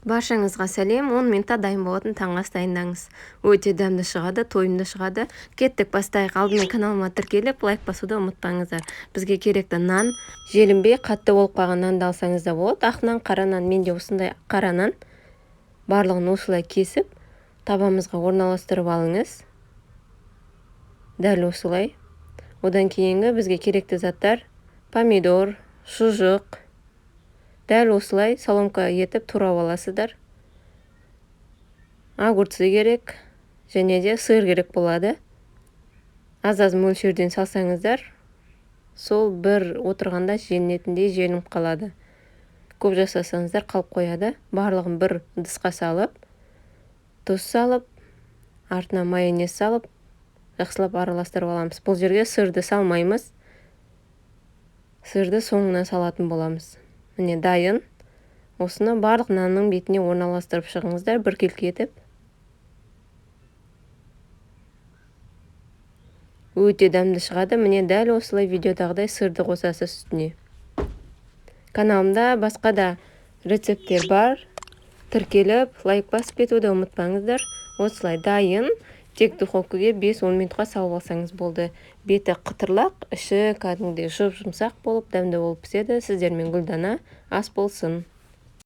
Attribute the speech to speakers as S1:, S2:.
S1: Баршаңызға сәлем, 10 минутта дайын болатын таңғы ас дайындаңыз. Өте дәмді шығады, тойымды шығады. Кеттік, бастайық. Алдымен каналыма тіркеліп, лайк басуды ұмытпаңыздар. Бізге керекті нан, желінбей қатты болып қалған нанды алсаңыз да болады. Ақ нан, қара нан, менде осындай қара нан. Барлығын осылай кесіп, табамызға орналастырып алыңыз. Дәл осылай. Одан кейінгі бізге керекті заттар: помидор, шұжық. Дәл осылай соломка етіп турап аласыздар. Огурцы керек, және де сыр керек болады. Аз-аз мөлшерден салсаңыздар, сол бір отырғанда желінетіндей желініп қалады. Көп жасасаңыздар қалып қояды. Барлығын бір ыдысқа салып, тұз салып, артына майонез салып, жақсылап араластырып аламыз. Бұл жерге сырды салмаймыз. Сырды соңынан салатын боламыз. Міне дайын. Осыны барлық нанның бетіне орналастырып шығыңыздар, біркелкі етіп. Өте дәмді шығады. Міне дәл осылай видеодағыдай сырды қосасыз үстіне. Каналымда басқа да рецепттер бар. Тіркеліп, лайк басып кетуді ұмытпаңыздар. Осылай дайын. Тек духовкаға 5-10 минутқа салып алсаңыз болды. Беті қытырлақ, іші кәдімгідей жұмсақ болып, дәмді болып піседі. Сіздермен Гүлдана. Ас болсын.